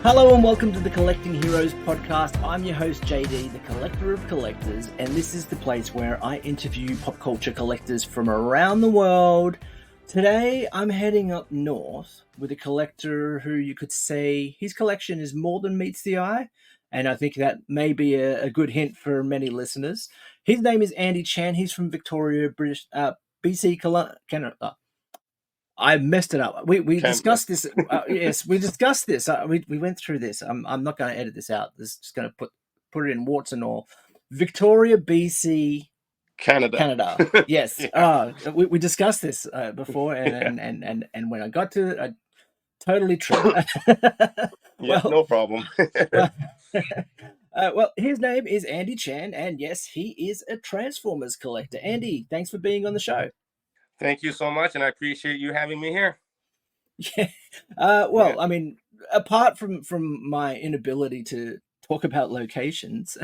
Hello and welcome to the Collecting Heroes podcast. I'm your host JD, the collector of collectors, and this is the place where I interview pop culture collectors from around the world. Today I'm heading up north with a collector who you could say his collection is more than meets the eye, and I think that may be a good hint for many listeners. His name is Andy Chan. He's from Victoria, British, BC, Canada. I messed it up. We discussed this. Yes, we discussed this. We went through this. I'm not going to edit this out. This is just going to put it in warts and all. Victoria, BC, Canada. Yes. Yeah. We discussed this before, and when I got to it, I totally tripped. Yeah, no problem. Well, his name is Andy Chan, and yes, he is a Transformers collector. Andy, thanks for being on the show. Thank you so much, and I appreciate you having me here. Yeah. I mean, apart from my inability to talk about locations,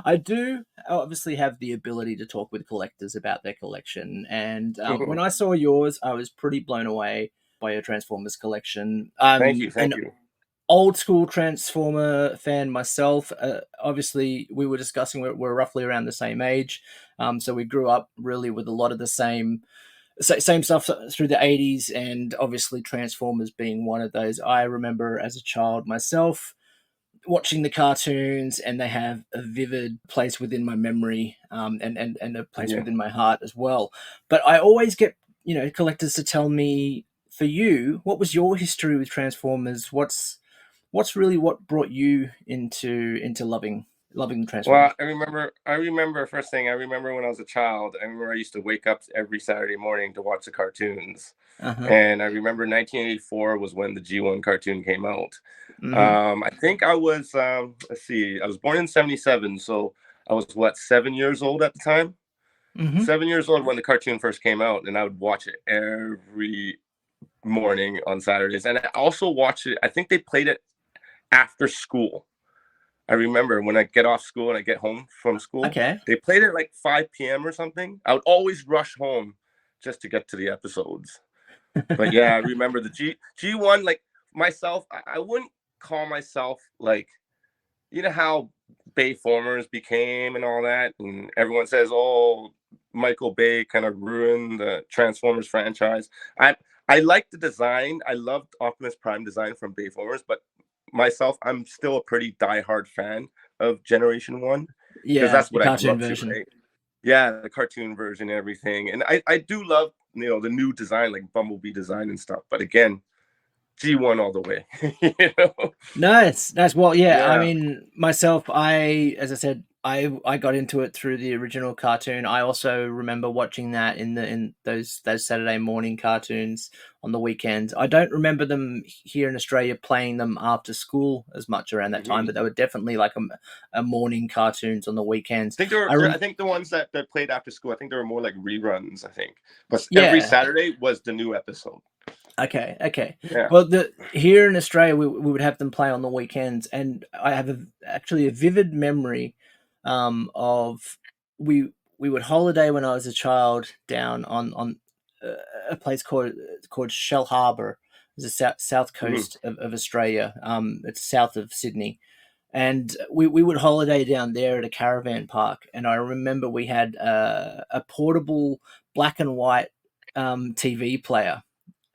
I do obviously have the ability to talk with collectors about their collection. And when I saw yours, I was pretty blown away by your Transformers collection. Thank you. Old school Transformer fan myself. Obviously, we were discussing we're roughly around the same age, so we grew up really with a lot of the same stuff through the 80s, and obviously Transformers being one of those. I remember as a child myself watching the cartoons, and they have a vivid place within my memory, and a place within my heart as well. But I always get collectors to tell me, for you, what was your history with Transformers? What's really what brought you into loving Transformers? Well, I remember first thing I remember when I was a child. I remember I used to wake up every Saturday morning to watch the cartoons, and I remember 1984 was when the G1 cartoon came out. I think I was let's see, I was born in 77, so I was 7 years old at the time. 7 years old when the cartoon first came out, and I would watch it every morning on Saturdays. And I also watched it, I think they played it after school. I remember when I get off school and I get home from school, they played it like 5 p.m. or something. I would always rush home just to get to the episodes. But yeah, I remember the G1, like myself, I wouldn't call myself like, you know how Bayformers became and all that. And everyone says, oh, Michael Bay kind of ruined the Transformers franchise. I like the design. I loved Optimus Prime design from Bayformers, but myself, I'm still a pretty diehard fan of Generation 1. Yeah, that's what the I grew up version. to, right? Yeah, the cartoon version and everything. And I do love, the new design, like Bumblebee design and stuff. But again, G1 all the way. Nice. Well, yeah. I mean, myself, as I said, I got into it through the original cartoon. I also remember watching that in those Saturday morning cartoons on the weekends. I don't remember them here in Australia playing them after school as much around that time, but they were definitely like a morning cartoons on the weekends. I think the ones that played after school, I think they were more like reruns, I think. But every Saturday was the new episode. Okay. Yeah. Well, here in Australia, we would have them play on the weekends, and I have actually a vivid memory of we would holiday when I was a child down on a place called Shell Harbour. It's the south coast of Australia. It's south of Sydney, and we would holiday down there at a caravan park. And I remember we had a portable black and white TV player.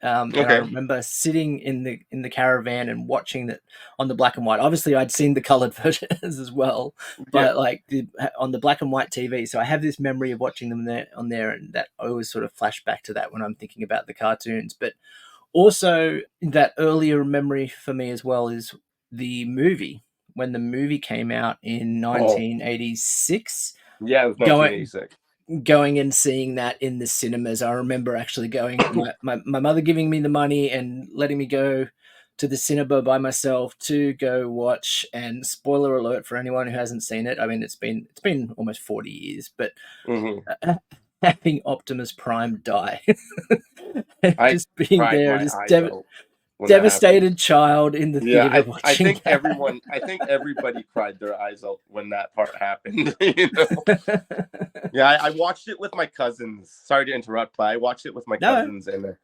And I remember sitting in the caravan and watching it on the black and white. Obviously, I'd seen the colored versions as well, but on the black and white TV. So I have this memory of watching them on there, and that I always sort of flash back to that when I'm thinking about the cartoons. But also that earlier memory for me as well is the movie, when the movie came out in 1986. Yeah, it was 1986. Going and seeing that in the cinemas. I remember actually going, my mother giving me the money and letting me go to the cinema by myself to go watch. And spoiler alert for anyone who hasn't seen it, I mean, it's been almost 40 years, but having Optimus Prime die, just being there, just when that happened. Devastated child in the Yeah, theater I watching think that. I think everybody cried their eyes out when that part happened. You know? Yeah, I watched it with my cousins. Sorry to interrupt, but I watched it with my No. cousins, and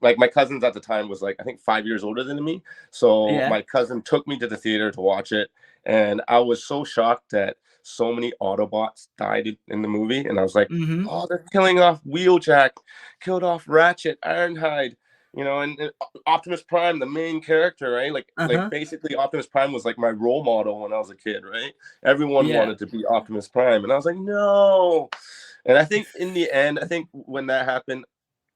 like my cousins at the time was like I think 5 years older than me. So Yeah. my cousin took me to the theater to watch it, and I was so shocked that so many Autobots died in the movie, and I was like, Mm-hmm. oh, they're killing off Wheeljack, killed off Ratchet, Ironhide, you know, and Optimus Prime, the main character, right? Like Uh-huh. basically Optimus Prime was like my role model when I was a kid, right? Everyone Yeah. wanted to be Optimus Prime, and I was like, no. And I think in the end, I think when that happened,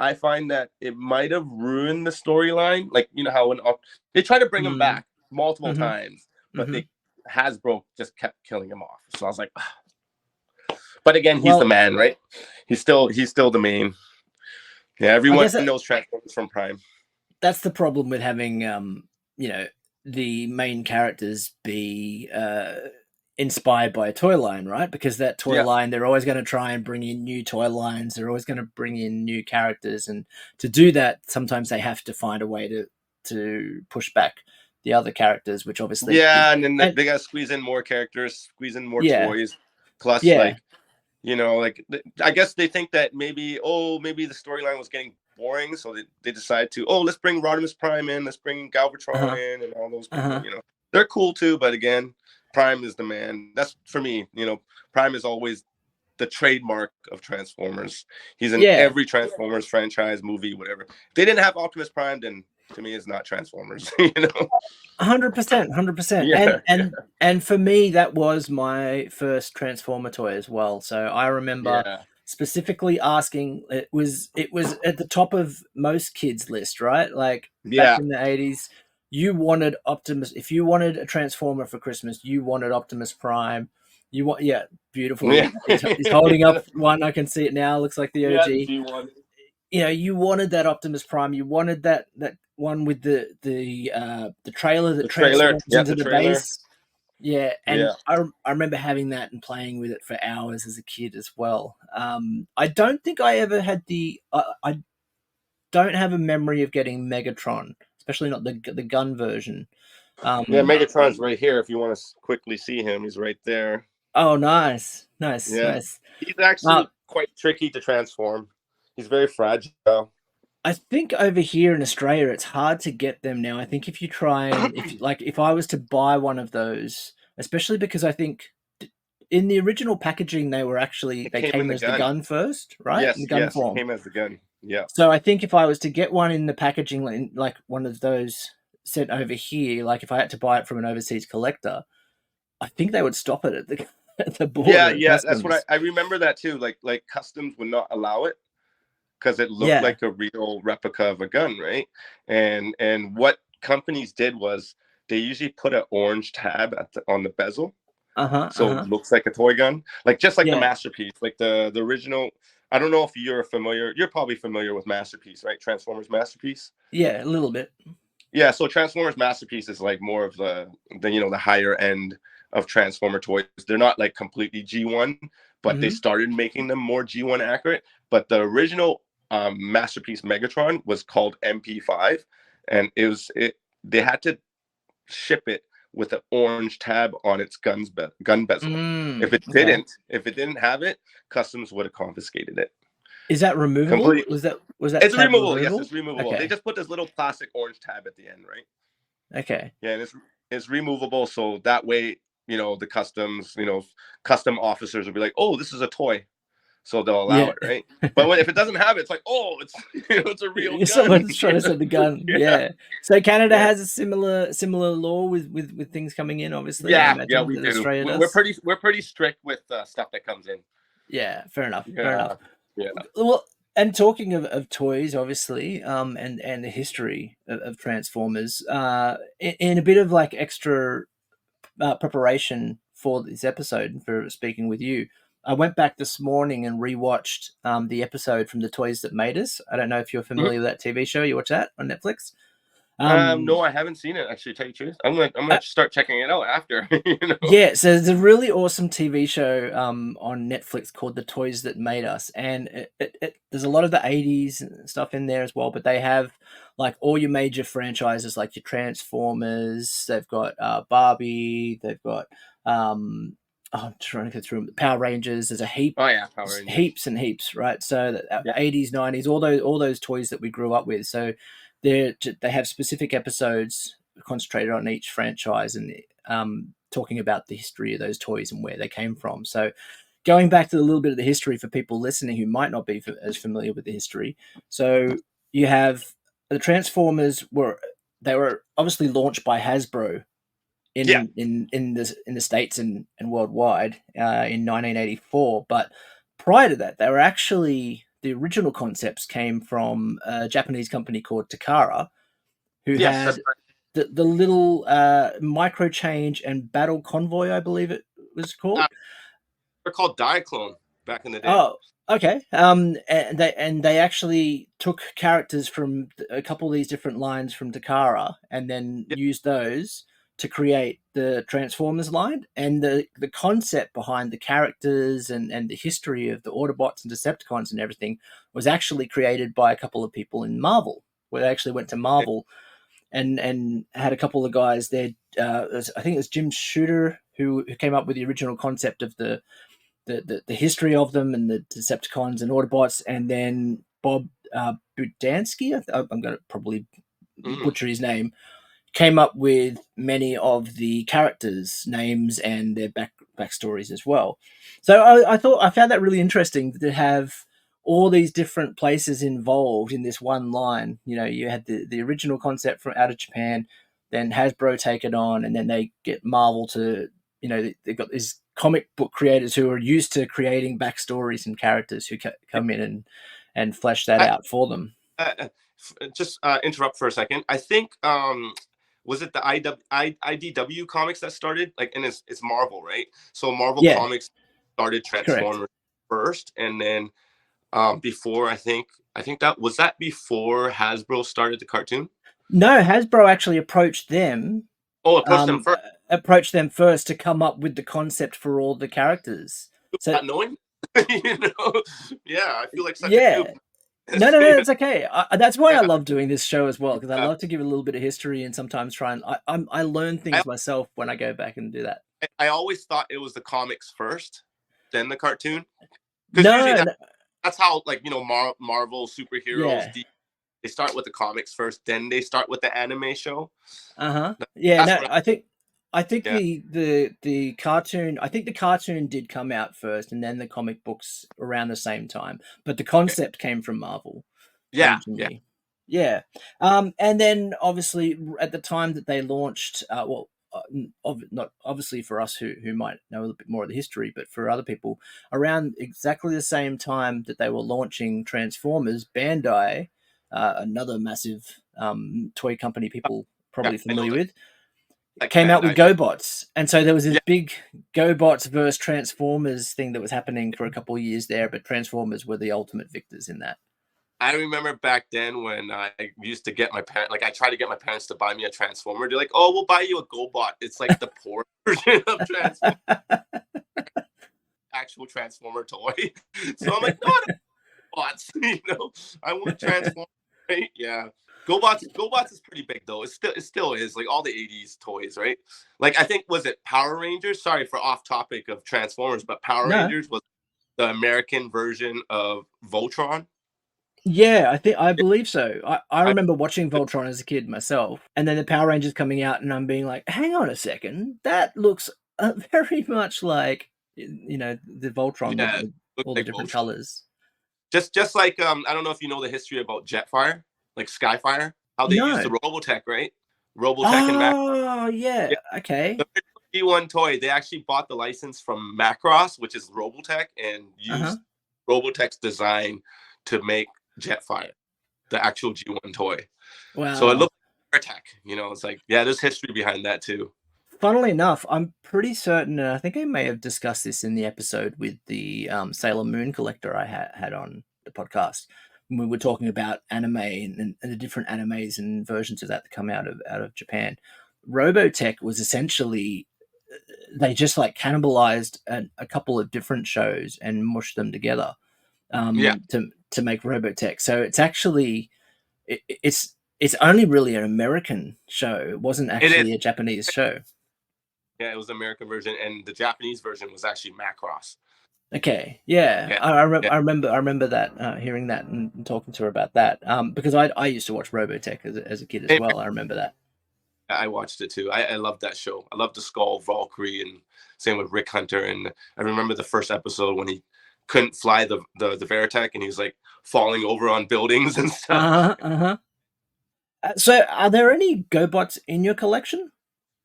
I find that it might have ruined the storyline. Like you know how when they tried to bring him Mm. back multiple Mm-hmm. times, but Mm-hmm. they Hasbro just kept killing him off. So I was like, ah. But again, he's the Well, man, right? He's still the main. Yeah, I everyone guess that, knows Transformers from Prime. that's the problem with having you know, the main characters be inspired by a toy line, right? Because that toy Yeah, line, they're always going to try and bring in new toy lines. They're always going to bring in new characters, and to do that, sometimes they have to find a way to push back the other characters, which obviously is, yeah, and then and they got to squeeze in more characters, squeeze in more yeah, toys. Plus, yeah, like you know, like I guess they think that maybe the storyline was getting boring, so they decide to let's bring Rodimus Prime in, let's bring uh Galvatron huh, in, and all those uh people. huh, You know, they're cool too, but again, Prime is the man. That's for me. You know, Prime is always the trademark of Transformers. He's in yeah. every Transformers franchise, movie, whatever. If they didn't have Optimus Prime, then to me, it's not Transformers. You know? 100%, 100%. Yeah, yeah, And for me, that was my first Transformer toy as well. So I remember yeah, specifically asking. It was at the top of most kids' list, right? Like back yeah, in the 80s, you wanted Optimus. If you wanted a Transformer for Christmas, you wanted Optimus Prime. You want, yeah, beautiful. yeah. He's holding up one. I can see it now. Looks like the Yeah, the OG. G1. You know, you wanted that Optimus Prime. You wanted that one with the trailer that The trailer. transforms Yeah, into the the trailer. base. Yeah, and Yeah. I remember having that and playing with it for hours as a kid as well. I don't think I ever had I don't have a memory of getting Megatron, especially not the gun version. Yeah, Um, Megatron's right here. If you want to quickly see him, he's right there. oh, nice, nice, Yeah. nice. He's Uh, actually quite tricky to transform. He's very fragile. I think over here in Australia, it's hard to get them now. I think if you try and if I was to buy one of those, especially because I think in the original packaging It they came in came the as the gun. gun first, right? In the Yes, gun yes, it form. came as the gun. Yeah. So I think if I was to get one in the packaging, like one of those sent over here, like if I had to buy it from an overseas collector, I think they would stop it at the at the Yeah, border at yeah, that's what customs. I remember that too. Like customs would not allow it because it looked Yeah. like a real replica of a gun, right? And what companies did was they usually put an orange tab on the bezel, Uh huh. Uh so it huh. looks like a toy gun, like just like the Yeah. Masterpiece, like the original. I don't know if you're familiar. You're probably familiar with Masterpiece, right? Transformers Masterpiece. Yeah. A little bit. Yeah, so Transformers Masterpiece is like more of the the higher end of Transformer toys. They're not like completely G1, but they Hmm. started making them more G1 accurate. But the original Masterpiece Megatron was called MP5, and it they had to ship it with an orange tab on its gun bezel. Okay. If it didn't have it, customs would have confiscated it. Is that removable? Completely. Was that It's tab removable. Yes, removable? it's removable. They Okay. just put this little plastic orange tab at the end, right? Okay. Yeah, and it's removable, so that way, the customs, custom officers will be like, "Oh, this is a toy," so they'll allow Yeah. it, right? But if it doesn't have it, it's like, "Oh, it's it's a real gun." Someone's trying to send the gun. Yeah, Yeah. So Canada yeah, has a similar law with things coming in. Obviously, I yeah. imagine We that do. Australia We're does. pretty strict with stuff that comes in. Yeah. Fair enough. Fair enough. Yeah, yeah. Well, and talking of toys, obviously, and the history of Transformers, in a bit of like extra preparation for this episode, for speaking with you, I went back this morning and rewatched the episode from The Toys That Made Us. I don't know if you're Mhm. familiar with that TV show. You watch that on Netflix? Um, No, I haven't seen it actually. To tell you the truth, I'm gonna start checking it out after. Yeah, so there's a really awesome TV show on Netflix called The Toys That Made Us, and there's a lot of the 80s and stuff in there as well, but they have like all your major franchises like your Transformers, they've got Barbie, they've got I'm trying to go through them, Power Rangers, there's a heap Oh yeah, Power Rangers. heaps and heaps, right? So the Yeah. 80s, 90s, all those toys that we grew up with. So they have specific episodes concentrated on each franchise and talking about the history of those toys and where they came from. So going back to a little bit of the history for people listening who might not be as familiar with the history. So you have the Transformers were obviously launched by Hasbro Yeah. in the States and worldwide in 1984. But prior to that, they were actually the original concepts came from a Japanese company called Takara, who Yes, that's had right. the little micro change and battle convoy, I believe it was called. They're called Diaclone back in the day. Oh, okay. And they actually took characters from a couple of these different lines from Takara, and then Yeah. used those to create the Transformers line. And the concept behind the characters and the history of the Autobots and Decepticons and everything was actually created by a couple of people in Marvel, where they actually went to Marvel and had a couple of guys there. I think it was Jim Shooter who came up with the original concept of the history of them and the Decepticons and Autobots, and then Bob Budansky, I'm going to probably Mhm. butcher his name, came up with many of the characters' names and their backstories as well. So I found that really interesting to have all these different places involved in this one line. You know, you had the original concept from out of Japan, then Hasbro take it on, and then they get Marvel to, they've got these comic book creators who are used to creating backstories and characters who come in and flesh that I, out for them. just interrupt for a second. I think was it the IDW comics that started like, and it's Marvel, right? So Marvel Yeah, Comics started correct. Transformers first, and then before I think that before Hasbro started the cartoon. No, Hasbro actually Oh, it pushed them um, first, approached them first to come up with the concept for all the characters. So not knowing. Yeah, I feel like such a noob. yeah, no, it's okay. That's why I Yeah, love doing this show as well, because I uh, love to give a little bit of history and sometimes try and I learn I things myself when I go back and do that. I always thought it was the comics first, then the cartoon, because usually No, no, that's how, like, Marvel superheroes, yeah, they start with the comics first, then they start with the anime show. yeah, That's no. what I think yeah, the cartoon. I think the cartoon did come out first, and then the comic books around the same time. But the okay. concept came from Marvel Yeah, yeah. originally. Yeah. And then obviously at the time that they launched, not obviously for us who might know a little bit more of the history, but for other people, around exactly the same time that they were launching Transformers, Bandai, another massive toy company people Yeah, probably I know familiar with, like came out with Bandai. Yeah, GoBots. And so there was this yeah. big GoBots versus Transformers thing that was happening for a couple of years there, but Transformers were the ultimate victors in that. I remember back then when I used to get my parents, like I tried to get my parents to buy me a Transformer. They're like, "Oh, we'll buy you a GoBot." It's like the poor version of Transformer, actual Transformer toy. So I'm like, "No, I don't want bots." I want Transformers. Right? Yeah. GoBots is pretty big though. It still is like all the '80s toys, right? Like I think, was it Power Rangers? Sorry for off topic of Transformers, but Power No. Rangers was the American version of Voltron. Yeah, I believe so. I I remember watching Voltron as a kid myself, and then the Power Rangers coming out, and I'm being like, "Hang on a second, that looks very much like the Voltron with, Yeah, with looked all the like different Voltron. colors." Just like I don't know if you know the history about Jetfire, like Skyfire, how they used No. the Robotech, right? Robotech and Mac. Oh Yeah, yeah. Okay. the G1 toy, they actually bought the license from Macross, which is Robotech, and Uh huh. used Robotech's design to make Jetfire, the actual G1 toy. So it Wow. looked like Attack. It's like, yeah, there's history behind that too. Funnily enough, I'm pretty certain, and I think I may have discussed this in the episode with the Sailor Moon collector I had on the podcast. when we were talking about anime and the different animes and versions of that come out of Japan. Robotech was essentially, they just like cannibalized a couple of different shows and mushed them together Yeah, to make Robotech. So it's actually it's only really an American show. It wasn't it is. actually a Japanese show. Yeah, it was the American version, and the Japanese version was actually Macross. Okay, yeah, Yeah, yeah. I remember that, hearing that and talking to her about that, because I used to watch Robotech as a kid as well. I remember that. I watched it too. I loved that show. I loved the Skull, Valkyrie, and same with Rick Hunter. And I remember the first episode when he couldn't fly the Veritech, and he was like falling over on buildings and stuff. Uh-huh. So, are there any GoBots in your collection?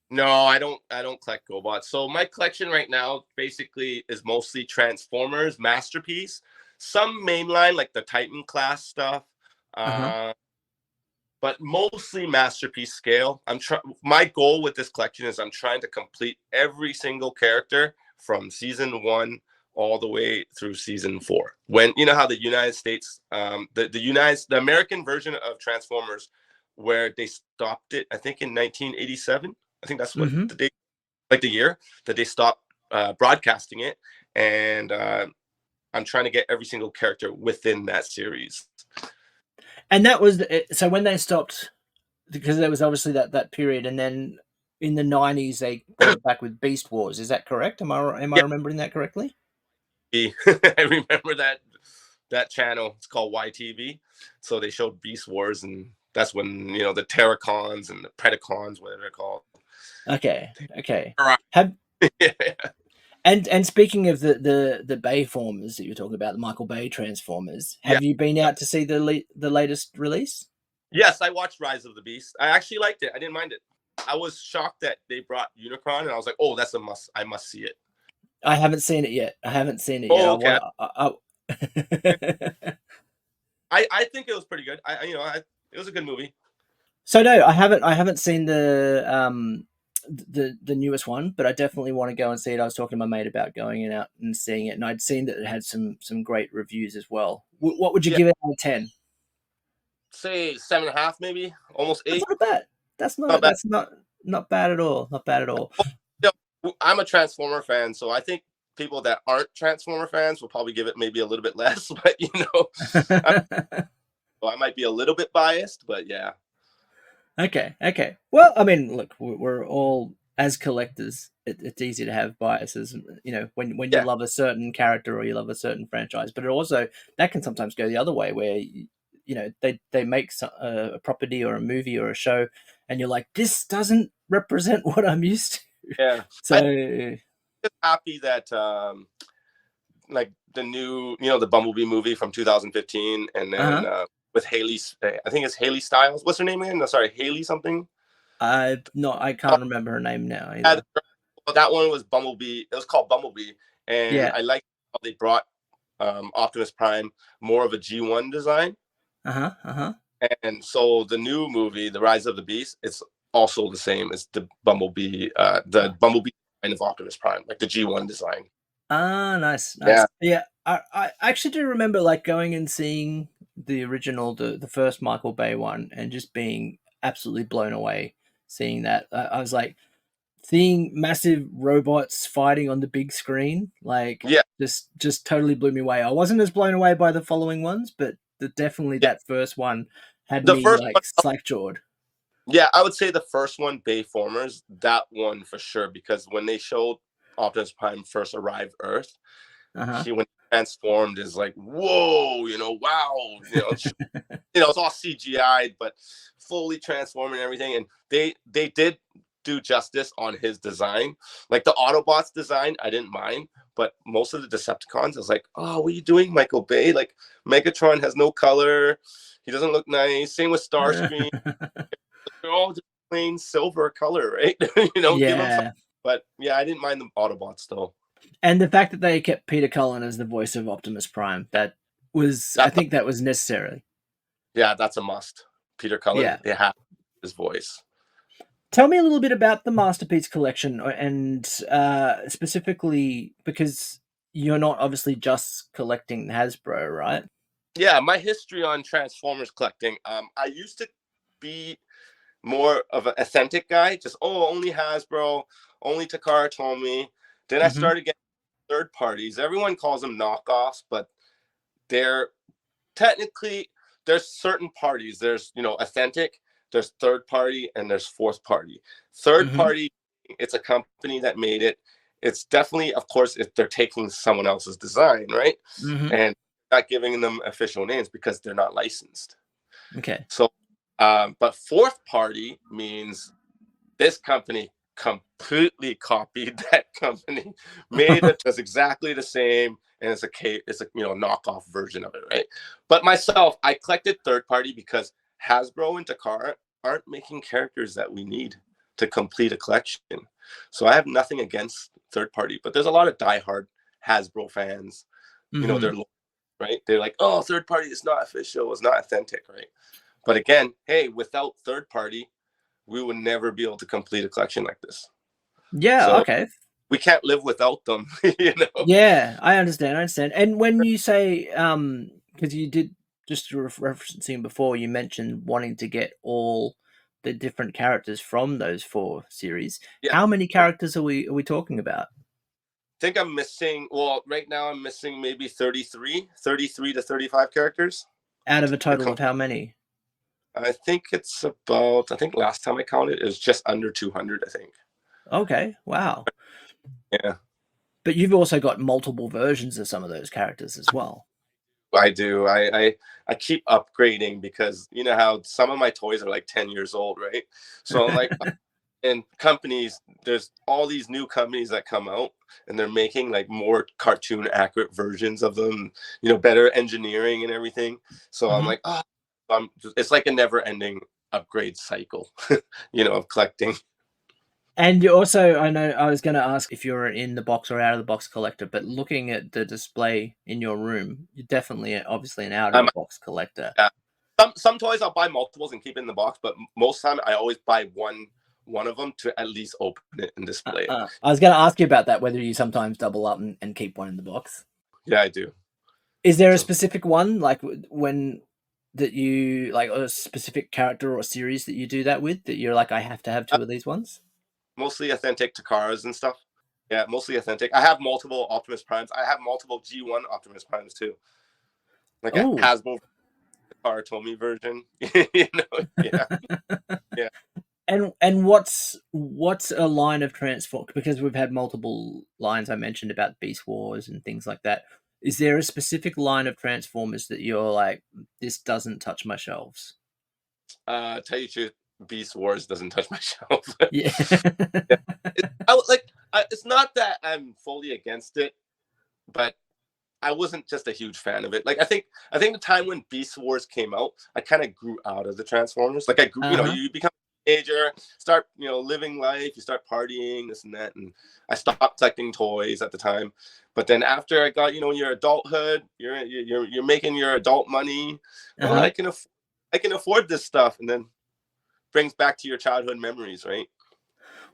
No, I don't. I don't collect GoBots. So my collection right now basically is mostly Transformers, Masterpiece, some mainline like the Titan class stuff. Uh-huh. But mostly Masterpiece scale. My goal with this collection is I'm trying to complete every single character from season 1 all the way through season 4. When you know how the United States, the American version of Transformers, where they stopped it, I think in 1987. I think that's what Mm-hmm. the date, like the year that they stopped broadcasting it, and I'm trying to get every single character within that series. And that was so when they stopped, because there was obviously that period, and then in the 90s they brought it back with Beast Wars. Is that correct? Am I Yeah, remembering that correctly? I remember that channel. It's called YTV. So they showed Beast Wars, and that's when the Terracons and the Predacons, whatever they're called. Okay. Right. Have Yeah. and speaking of the Bay formers that you were talking about, the Michael Bay Transformers, Yeah. have you been out to see the latest release? Yes, I watched Rise of the Beast. I actually liked it. I didn't mind it. I was shocked that they brought Unicron, and I was like, "Oh, that's a must. I must see it." I haven't seen it yet. I haven't seen it yet. Oh, I okay. want. I I think it was pretty good. It was a good movie. So no, I haven't seen the newest one, but I definitely want to go and see it. I was talking to my mate about going out and seeing it, and I'd seen that it had some great reviews as well. What would you Yeah, give it out of 10? say 7.5, maybe almost That's 8. not bad. That's Not not bad. that's not bad at all. Not bad at all. I'm a Transformer fan, so I think people that aren't Transformer fans will probably give it maybe a little bit less. But I might be a little bit biased, but yeah. Okay. Well, I mean, look, we're all as collectors. It's easy to have biases, when you Yeah, love a certain character or you love a certain franchise. But it also that can sometimes go the other way, where they make a property or a movie or a show, and you're like, this doesn't represent what I'm used to. yeah. I'm So just happy that like the new, the Bumblebee movie from 2015, and then uh-huh. with Haley, I think it's Haley Styles. What's her name again? No, sorry, Haley something. I Oh, can't remember her name now yeah, either. that one was Bumblebee. It was called Bumblebee, and Yeah. I like how they brought Optimus Prime more of a G1 design. Uh-huh. And so the new movie, The Rise of the Beast, it's also the same as the Bumblebee design of Optimus Prime, like the G1 design. Ah, nice. Yeah, Yeah, I actually do remember like going and seeing the original, the first Michael Bay one, and just being absolutely blown away seeing that. I was like seeing massive robots fighting on the big screen, like yeah. just totally blew me away. I wasn't as blown away by the following ones, but definitely Yeah. that first one had The me first like one, slack jawed. yeah, I would say the first one, Bayformers, that one for sure, because when they showed Optimus Prime first arrive Earth, Uh when he transformed is like, whoa, wow, it's all CGI, but fully transforming everything. And they did do justice on his design. Like the Autobots design, I didn't mind, but most of the Decepticons, I was like, oh, what are you doing, Michael Bay? Like Megatron has no color. He doesn't look nice. Same with Starscream. huh. They're all just plain silver color, right? Give them some. Yeah. But yeah, I didn't mind the Autobots though. And the fact that they kept Peter Cullen as the voice of Optimus Prime, I That's think that was necessary. Yeah, that's a must. Peter Cullen, Yeah. they have his voice. Tell me a little bit about the Masterpiece Collection, and specifically because you're not obviously just collecting Hasbro, right? Yeah, my history on Transformers collecting. I used to be more of an authentic guy. Just only Hasbro, only Takara told me. Then I Mm-hmm. started getting third parties. Everyone calls them knockoffs, but they're technically, there's certain parties. There's authentic, there's third party, and there's fourth party. Third Mm-hmm. party, it's a company that made it. It's definitely, of course, if they're taking someone else's design, right? Mm-hmm. And not giving them official names because they're not licensed. Okay. So, but fourth party means this company completely copied that company, made it just exactly the same, and it's a knockoff version of it, right? But myself, I collected third party because Hasbro and Takara aren't making characters that we need to complete a collection. So I have nothing against third party, but there's a lot of diehard Hasbro fans. Mm-hmm. They're right. They're like, oh, third party is not official, it's not authentic, right? But again, hey, without third party, we would never be able to complete a collection like this. Yeah. So Okay. we can't live without them, you know. Yeah, I understand. I understand. And when you say, because you did just referencing before, you mentioned wanting to get all the different characters from those four series. Yeah. How many I characters are we talking about think I'm missing, well, right now I'm missing maybe 33 to 35 characters. out of a To total com- of how many? I think last time I counted, it was just under 200, I think. Okay, wow. Yeah, But you've also got multiple versions of some of those characters as well. I do. I keep upgrading because you know how some of my toys are like 10 years old, right? So I'm like, and companies, there's all these new companies that come out and they're making like more cartoon accurate versions of them, better engineering and everything. So I'm Hmm. like, it's like a never ending upgrade cycle, of collecting. And you also, I know I was going to ask if you're in the box or out of the box collector, but looking at the display in your room, you're definitely obviously an out of Um, the box collector. yeah. Some toys I'll buy multiples and keep it in the box, but most time I always buy one of them to at least open it and display it. I was going to ask you about that, whether you sometimes double up and keep one in the box. Yeah, I do. Is there a So specific one, like when that you like a specific character or series that you do that with, that you're like, I have to have two of these ones? mostly authentic Takaras and stuff. Yeah, mostly authentic. I have multiple Optimus Primes. I have multiple G1 Optimus Primes too. Like a Oh, Hasbro Takara Tomy version. Yeah, yeah. and what's a line of transform, because we've had multiple lines I mentioned about Beast Wars and things like that. Is there a specific line of Transformers that you're like, this doesn't touch my shelves? Tell you the truth, Beast Wars doesn't touch my shelf. Yeah. Yeah. It's not that I'm fully against it, but I wasn't just a huge fan of it. Like I think the time when Beast Wars came out, I kind of grew out of the Transformers. Like I grew, Uh-huh. you become a teenager, start living life, you start partying, this and that, and I stopped collecting toys at the time. But then after I got your adulthood, you're making your adult money. Oh, Uh-huh. I can afford this stuff, and then brings back to your childhood memories, right?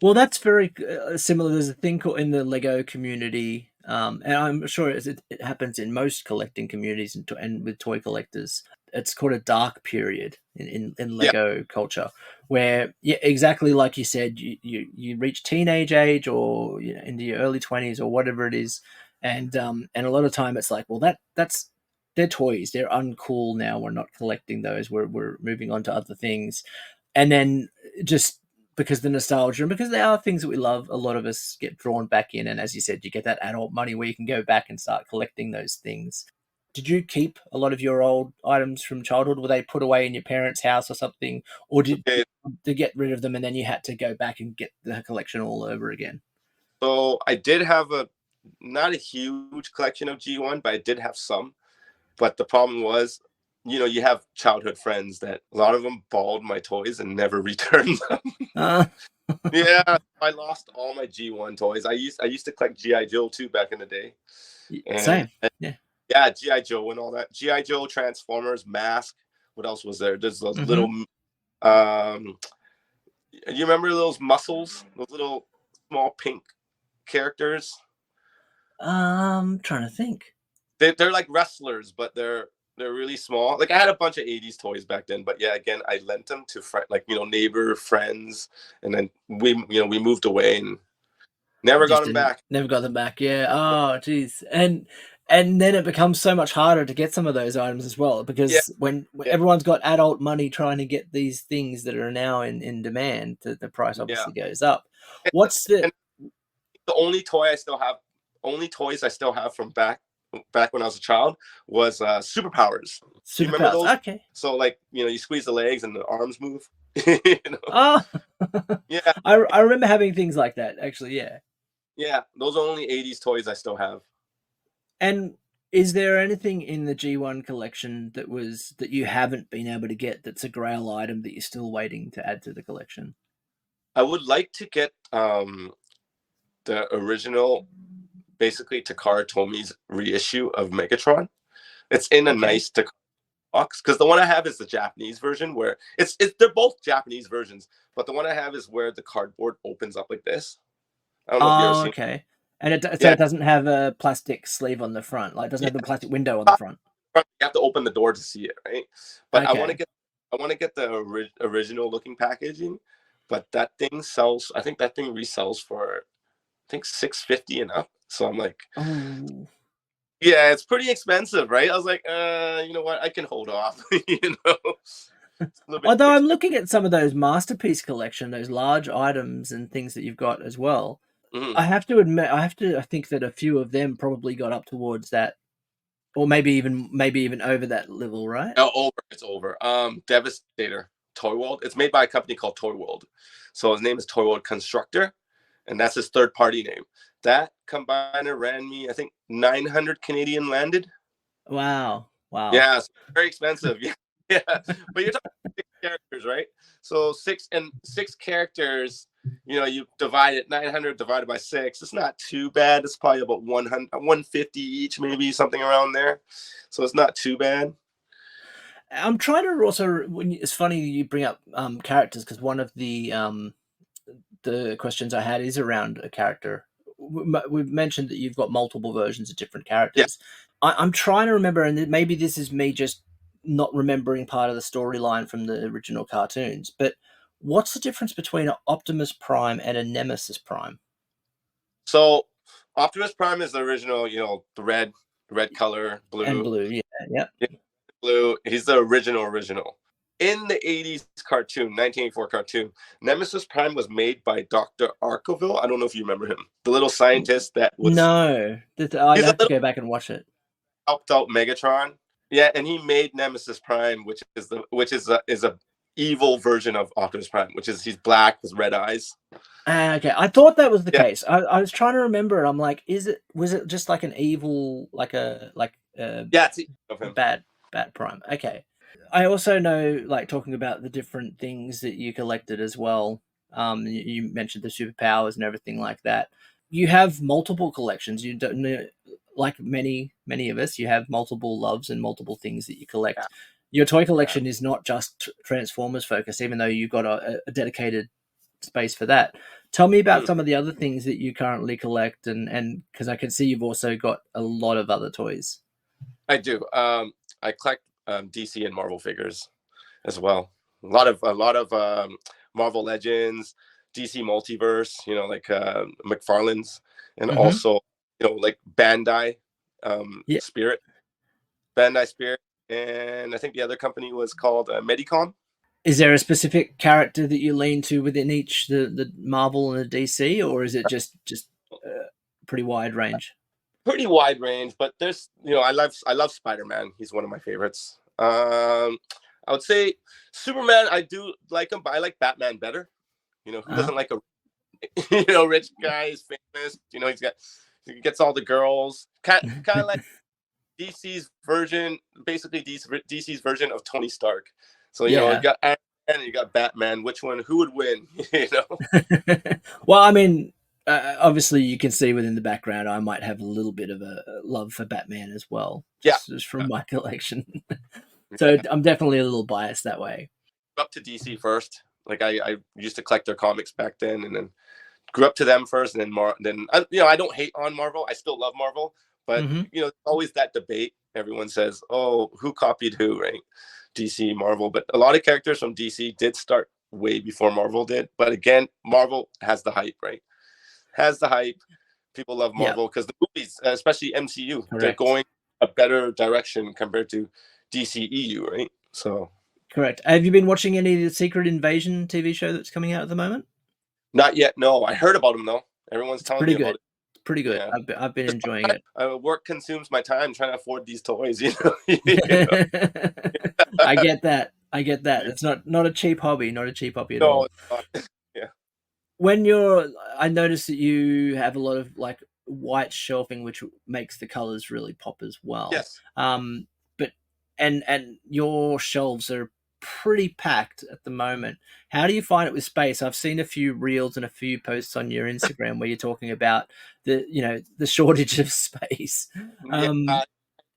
Well, that's very similar. There's a thing called in the Lego community, and I'm sure it happens in most collecting communities and with toy collectors. It's called a dark period in Yeah. Lego culture, where yeah, exactly like you said, you reach teenage age or into your early 20s or whatever it is, and a lot of time it's like, well, that's they're toys. They're uncool now. We're not collecting those. We're moving on to other things, and then just because the nostalgia and because there are things that we love, a lot of us get drawn back in. And as you said, you get that adult money where you can go back and start collecting those things. Did you keep a lot of your old items from childhood? Were they put away in your parents' house or something? Or did Okay. to get rid of them and then you had to go back and get the collection all over again? So I did have not a huge collection of G1, but I did have some. But the problem was, you have childhood friends that a lot of them balled my toys and never returned them. Uh, Yeah, I lost all my G1 toys. I used to collect GI Joe too back in the day, and Same. Yeah. yeah, GI Joe and all that. GI Joe, Transformers, Mask. What else was there? There's those little. Hmm. You remember those muscles? Those little small pink characters. Trying to think. They're like wrestlers, but they're They're really small. Like I had a bunch of 80s toys back then, but yeah, again, I lent them to like, neighbor friends, and then we moved away and never got Just them didn't back. never got them back. Yeah. Oh, geez. And then it becomes so much harder to get some of those items as well, Yeah, because when yeah, everyone's got adult money trying to get these things that are now in demand, the price yeah. obviously goes up. And, What's the and the only toys I still have from back when I was a child was superpowers. Do you remember superpowers? those? Okay. So like, you squeeze the legs and the arms move. you know? Oh, Yeah, I remember having things like that actually. Yeah. yeah. Those are only 80s toys I still have. And is there anything in the G1 collection that you haven't been able to get that's a grail item that you're still waiting to add to the collection? I would like to get the original, basically Takara Tomi's reissue of Megatron. It's in a Okay. nice Takara box, because the one I have is the Japanese version, where it's they're both Japanese versions, but the one I have is where the cardboard opens up like this. I don't know if you ever Oh, seen. okay. And so Yeah, it doesn't have a plastic sleeve on the front, like it doesn't yeah. have a plastic window on the front. You have to open the door to see it, right? But Okay. I want to get the original looking packaging, but that thing sells. I think that thing resells for, I think, 650 and up. So I'm like, Oh. yeah, it's pretty expensive, right? I was like, you know what? I can hold off. It's a little bit too Although I'm expensive. looking at some of those masterpiece collection, those large items and things that you've got as well. Mhm. I have to admit, I think that a few of them probably got up towards that, or maybe even over that level, right? Oh, over. It's over. Devastator Toy World. It's made by a company called Toy World. So his name is Toy World Constructor, and that's his third party name. That combiner ran me, I think, 900 Canadian landed. Wow. Wow. Yeah, it's very expensive. Yeah, yeah. But you're talking 6 characters, right? So six characters. You divide it, 900 divided by 6. It's not too bad. It's probably about 100, 150 each, maybe something around there. So it's not too bad. I'm trying to also. It's funny you bring up characters, because one of the questions I had is around a character. We've mentioned that you've got multiple versions of different Yeah. characters. I'm trying to remember, and maybe this is me just not remembering part of the storyline from the original cartoons, but what's the difference between an Optimus Prime and a Nemesis Prime? So Optimus Prime is the original. The red color, And blue. Blue, yeah, yeah. Yeah, blue. He's the original. In the 80s cartoon, 1984 cartoon, Nemesis Prime was made by Dr. Arkeville. I don't know if you remember him. The little scientist that was, No, I'd he's a have to little go back and watch it. helped out Megatron. Yeah, and he made Nemesis Prime, which is a evil version of Optimus Prime, which is he's black with red eyes. Okay, I thought that was the Yeah, case. I was trying to remember. I'm like, was it just like an evil, like a yeah, it's of him. bad prime? Okay. I also know, like, talking about the different things that you collected as well. You mentioned the superpowers and everything like that. You have multiple collections. You don't know, like many of us. You have multiple loves and multiple things that you Yeah, collect. Your toy yeah. collection is not just Transformers focused, even though you've got a dedicated space for that. Tell me about Mm, some of the other things that you currently collect, and because I can see you've also got a lot of other toys. I do. I collect DC and Marvel figures as well. A lot of Marvel Legends, DC Multiverse. Like McFarlane's, and Mm-hmm. also like Yeah. Spirit, Bandai Spirit, and I think the other company was called Medicom. Is there a specific character that you lean to within each the Marvel and the DC, or is it just pretty wide range? Pretty wide range, but there's I love Spider-Man. He's one of my favorites. I would say Superman. I do like him, but I like Batman better. Who Uh-huh. doesn't like a rich guy? He's famous. He gets all the girls. Kind of like DC's version, basically DC's version of Tony Stark. So you Yeah. got Iron Man and you got Batman. Which one? Who would win? Well, I mean, obviously, you can see within the background, I might have a little bit of a love for Batman as well, Yeah, just from my collection. So yeah. I'm definitely a little biased that way. Up to DC first. Like I used to collect their comics back then, and then grew up to them first, and then I don't hate on Marvel. I still love Marvel, but Hmm. always that debate. everyone says, "Oh, who copied who?" Right? DC, Marvel, but a lot of characters from DC did start way before Marvel did. But again, Marvel has the hype, right? Has the hype. People love Yeah, Marvel because the movies, especially MCU, they're correct. going a better direction compared to DCEU, right? So Correct. Have you been watching any of the Secret Invasion TV show that's coming out at the moment? not yet. No, I heard about them though. Everyone's It's telling me pretty about good. it. It's pretty good. Yeah, I've been enjoying it. work consumes my time trying to afford these toys. You know, I get that. I get that. It's not a cheap hobby. Not a cheap hobby at no, all. it's not. Yeah. When you're, I notice that you have a lot of like white shelving, which makes the colors really pop as well. Yes. But and your shelves are pretty packed at the moment. How do you find it with space? I've seen a few reels and a few posts on your Instagram where you're talking about the shortage of space. Yeah. Um,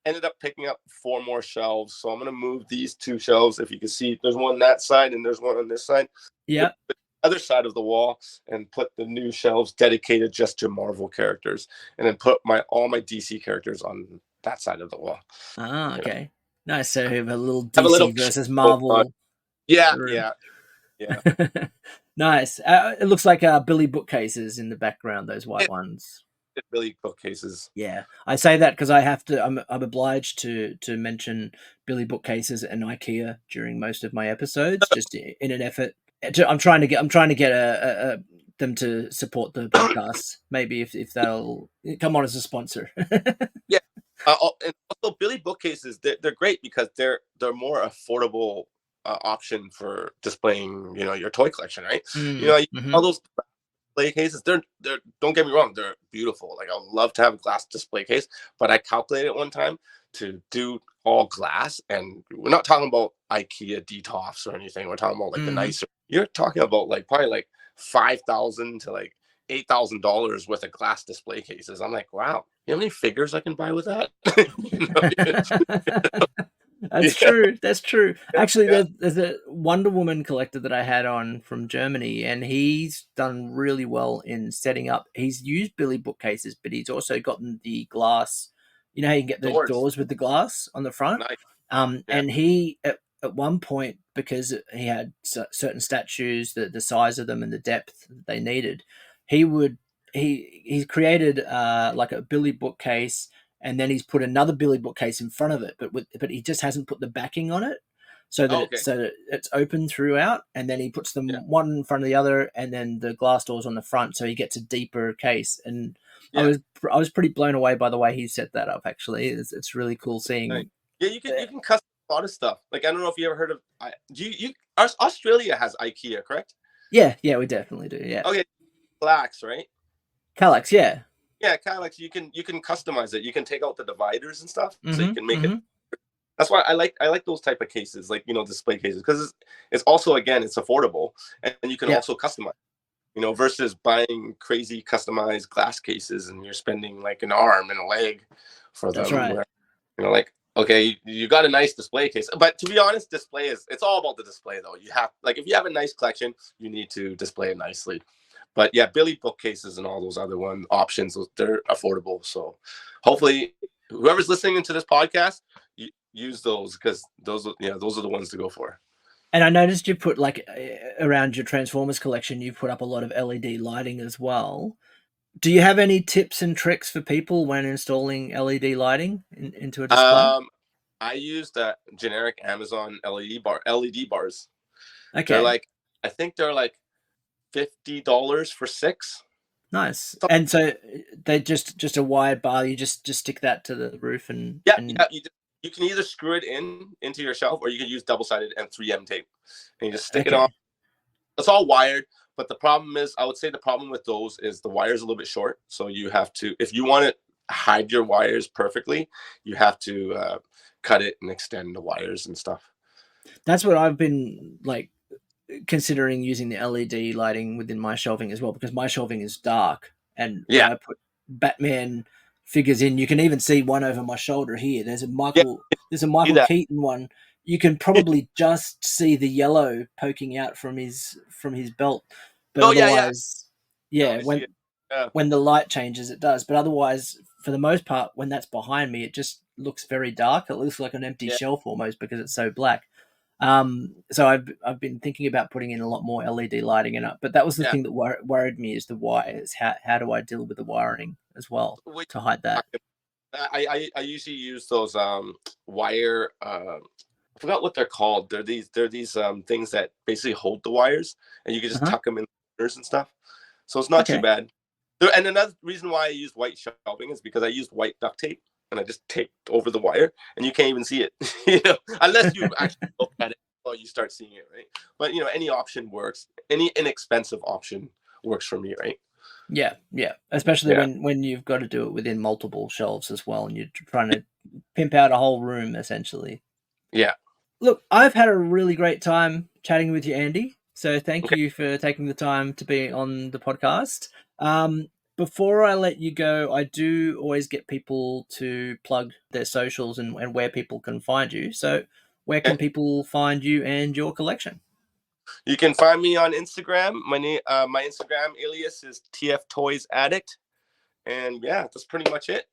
Ended up picking up 4 more shelves, so I'm gonna move these 2 shelves. If you can see, there's one that side and there's one on this side. yeah. The other side of the wall, and put the new shelves dedicated just to Marvel characters, and then put all my DC characters on that side of the wall. Ah, You know, okay. Nice. So we have a little have a little DC versus Marvel yeah, room. yeah, yeah. Nice. It looks like Billy bookcases in the background, those white It, ones. it really bookcases. Yeah, I say that because I have to. I'm obliged to mention Billy bookcases and IKEA during most of my episodes, just in an effort. I'm trying to get them to support the podcast. Maybe if they'll come on as a sponsor. Yeah, and also Billy bookcases. They're great because they're more affordable option for displaying your toy collection, right? Mm, All hmm. those display cases, they're don't get me wrong, they're beautiful. Like I'd love to have a glass display case, but I calculated one time to do all glass, and we're not talking about IKEA Detox or anything. We're talking about like the Hmm. nicer. You're talking about like probably like 5,000 to like $8,000 worth of glass display cases. I'm like, wow, you know how many figures I can buy with that? That's Yeah, true. That's true. yeah, Actually, yeah. there's a Wonder Woman collector that I had on from Germany, and he's done really well in setting up. He's used Billy bookcases, but he's also gotten the glass. You know how you can get the Doors, doors with the glass on the front. nice. Yeah, And he at one point, because he had certain statues, the size of them and the depth they needed, he would he created like a Billy bookcase, and then he's put another Billy bookcase in front of it, but he just hasn't put the backing on it, oh, okay. so that it's open throughout, and then he puts Yeah, them one in front of the other, and then the glass doors on the front, so he gets a deeper case. And I yeah. was I was pretty blown away by the way he set that up. Actually, it's really cool Nice. seeing. Yeah, you can custom a lot of stuff. Like I don't know if you ever heard of. Do you Australia has IKEA, correct? Yeah, yeah, we definitely do. Yeah, Okay, Black's right. Kallax, yeah. Yeah, kind of like you can customize it. You can take out the dividers and stuff, so you Mm-hmm. can make it. Mm-hmm. That's why I like those type of cases, like display cases, because it's also again it's affordable, and you can Yeah, also customize. Versus buying crazy customized glass cases, and you're spending like an arm and a leg for that's them. right. Where like okay, you got a nice display case, but to be honest, it's all about the display though. You have like if you have a nice collection, you need to display it nicely. But yeah, Billy bookcases and all those other options, they're affordable. So hopefully, whoever's listening to this podcast, use those because those are the ones to go for. And I noticed you put like around your Transformers collection, you put up a lot of LED lighting as well. Do you have any tips and tricks for people when installing LED lighting into a display? Um, I used a generic Amazon LED bars. They're Okay, like I think they're like $50 for 6. nice. So, And so they just a wide bar. You just stick that to the roof yeah, and yeah. You can either screw it into your shelf, or you can use double-sided and 3M tape, and you just stick it on. okay. It's all wired, but the problem is, I would say the problem with those is the wire's a little bit short. So you have to, if you want to hide your wires perfectly, you have to cut it and extend the wires and stuff. That's what I've been like considering using the LED lighting within my shelving as well, because my shelving is dark, and when Yeah, I put Batman figures in, you can even see one over my shoulder here. yeah, There's a see Michael that. Keaton one. You can probably just see the yellow poking out from his belt, but Oh yeah, yeah, otherwise, yeah. yeah, I see it. Yeah, when the light changes, it does. But otherwise, for the most part, when that's behind me, it just looks very dark. It looks like an empty Yeah. shelf almost because it's so black. So I've been thinking about putting in a lot more LED lighting in it, but that was the Yeah. thing that worried me is the wires. How do I deal with the wiring as well Wait, to hide that? I usually use those wire. I forgot what they're called. They're these things that basically hold the wires, and you can just tuck them in the corners and stuff. So it's not too bad. And another reason why I used white shelving is because I used white duct tape, and I just taped over the wire, and you can't even see it, unless you actually look at it while you start seeing it, right? But any option works. Any inexpensive option works for me, right? Yeah, especially when you've got to do it within multiple shelves as well, and you're trying to pimp out a whole room essentially. Yeah. Look, I've had a really great time chatting with you, Andy. So thank you for taking the time to be on the podcast. Before I let you go, I do always get people to plug their socials and where people can find you. So where can people find you and your collection? You can find me on Instagram. My Instagram alias is TF Toys Addict. And yeah, that's pretty much it.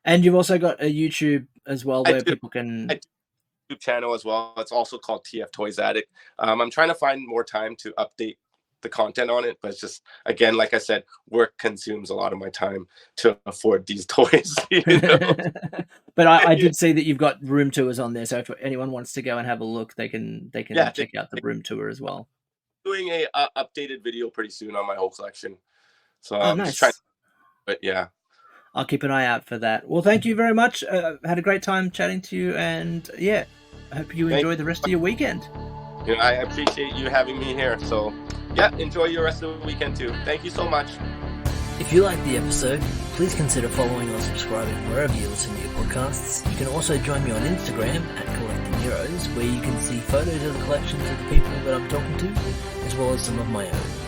And you've also got a YouTube as well where people can... YouTube channel as well. It's also called TF Toys Addict. I'm trying to find more time to update the content on it, but it's just, again, like I said, work consumes a lot of my time to afford these toys. But I did see that you've got room tours on there, so if anyone wants to go and have a look, they can check out the room tour as well. Doing a updated video pretty soon on my whole collection, so I'm just trying. But yeah, I'll keep an eye out for that. Well, thank you very much. Had a great time chatting to you, and yeah, I hope you enjoy the rest of your weekend. I appreciate you having me here. So yeah, enjoy your rest of the weekend too. Thank you so much. If you liked the episode, please consider following or subscribing wherever you listen to your podcasts. You can also join me on Instagram at Collecting Heroes, where you can see photos of the collections of the people that I'm talking to, as well as some of my own.